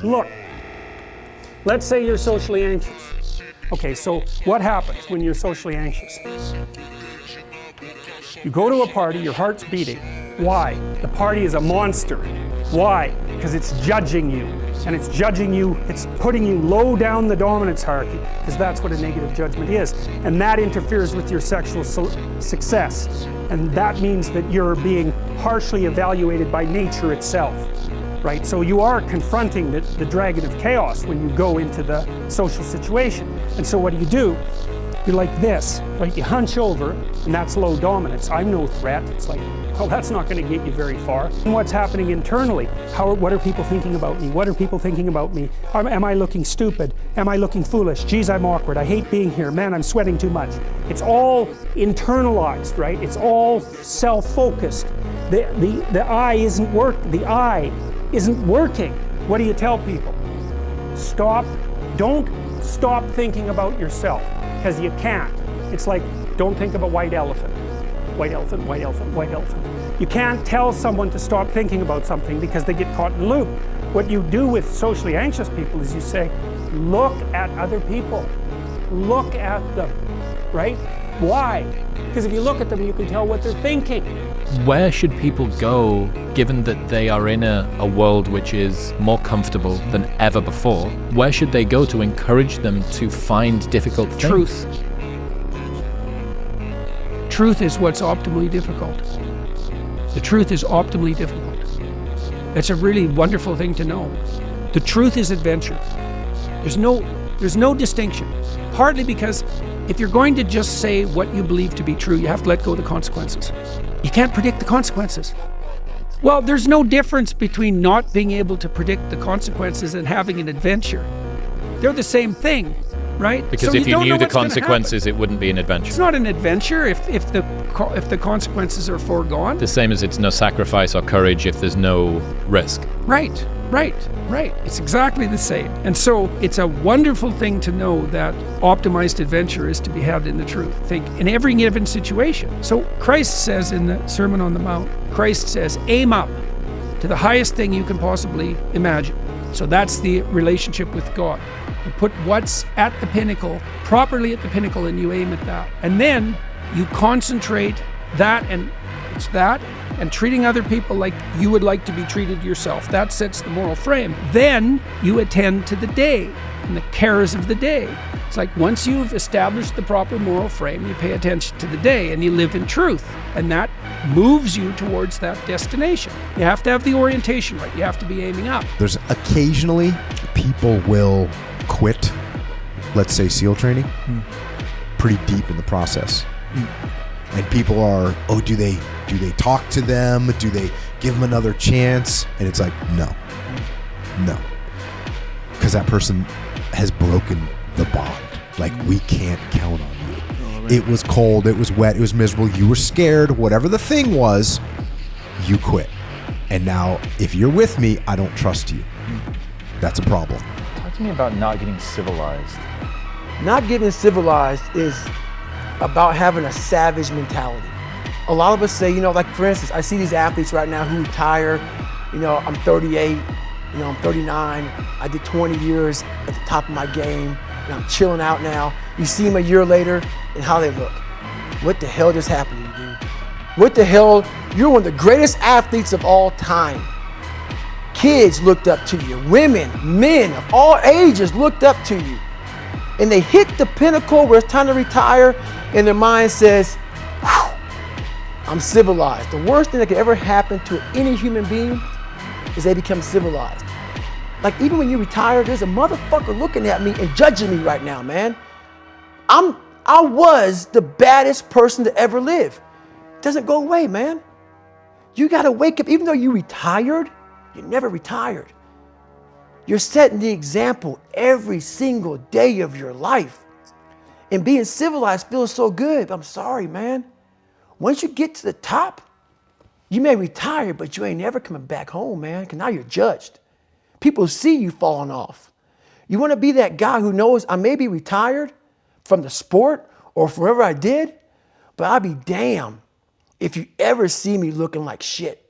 Look, let's say you're socially anxious. Okay, so what happens when you're socially anxious? You go to a party, your heart's beating. Why? The party is a monster. Why? Because it's judging you. And it's judging you, it's putting you low down the dominance hierarchy, because that's what a negative judgment is. And that interferes with your sexual success. And that means that you're being harshly evaluated by nature itself. Right? So you are confronting the dragon of chaos when you go into the social situation. And so what do? You're like this, right? You hunch over, and that's low dominance. I'm no threat. It's like, well, that's not going to get you very far. And what's happening internally? What are people thinking about me? What are people thinking about me? Am I looking stupid? Am I looking foolish? Geez, I'm awkward. I hate being here. Man, I'm sweating too much. It's all internalized, right? It's all self-focused. The I isn't working. What do you tell people? Don't stop thinking about yourself, because you can't. It's like, don't think of a white elephant. White elephant, white elephant, white elephant. You can't tell someone to stop thinking about something because they get caught in the loop. What you do with socially anxious people is you say, look at other people. Look at them, right? Why? Because if you look at them, you can tell what they're thinking. Where should people go, given that they are in a world which is more comfortable than ever before? Where should they go to encourage them to find difficult things? Truth. Truth is what's optimally difficult. The truth is optimally difficult. It's a really wonderful thing to know. The truth is adventure. There's no distinction. Partly because if you're going to just say what you believe to be true, you have to let go of the consequences. You can't predict the consequences. Well, there's no difference between not being able to predict the consequences and having an adventure. They're the same thing, right? Because so if you knew the consequences, it wouldn't be an adventure. It's not an adventure if the consequences are foregone. The same as it's no sacrifice or courage if there's no risk. Right. It's exactly the same. And so it's a wonderful thing to know that optimized adventure is to be had in the truth. Think in every given situation. So Christ says in the Sermon on the Mount, Christ says, aim up to the highest thing you can possibly imagine. So that's the relationship with God. You put what's at the pinnacle, properly at the pinnacle, and you aim at that. And then you concentrate that, and it's that, and treating other people like you would like to be treated yourself. That sets the moral frame. Then you attend to the day and the cares of the day. It's like once you've established the proper moral frame, you pay attention to the day and you live in truth. And that moves you towards that destination. You have to have the orientation right. You have to be aiming up. There's occasionally people will quit, let's say SEAL training, pretty deep in the process. And people are, do they talk to them? Do they give them another chance? And it's like, no. Because that person has broken the bond. Like, we can't count on you. It was cold, it was wet, it was miserable, you were scared, whatever the thing was, you quit. And now, if you're with me, I don't trust you. That's a problem. Talk to me about not getting civilized. Not getting civilized is about having a savage mentality. A lot of us say, like for instance, I see these athletes right now who retire, I'm 38, I'm 39, I did 20 years at the top of my game, and I'm chilling out now. You see them a year later and how they look. What the hell just happened to you, dude? What the hell? You're one of the greatest athletes of all time. Kids looked up to you, women, men of all ages looked up to you. And they hit the pinnacle where it's time to retire, and their mind says, I'm civilized. The worst thing that could ever happen to any human being is they become civilized. Like even when you retire, there's a motherfucker looking at me and judging me right now, man. I was the baddest person to ever live. It doesn't go away, man. You gotta wake up, even though you retired, you never retired. You're setting the example every single day of your life. And being civilized feels so good. I'm sorry, man. Once you get to the top, you may retire, but you ain't never coming back home, man, because now you're judged. People see you falling off. You want to be that guy who knows I may be retired from the sport or from whatever I did, but I'll be damned if you ever see me looking like shit.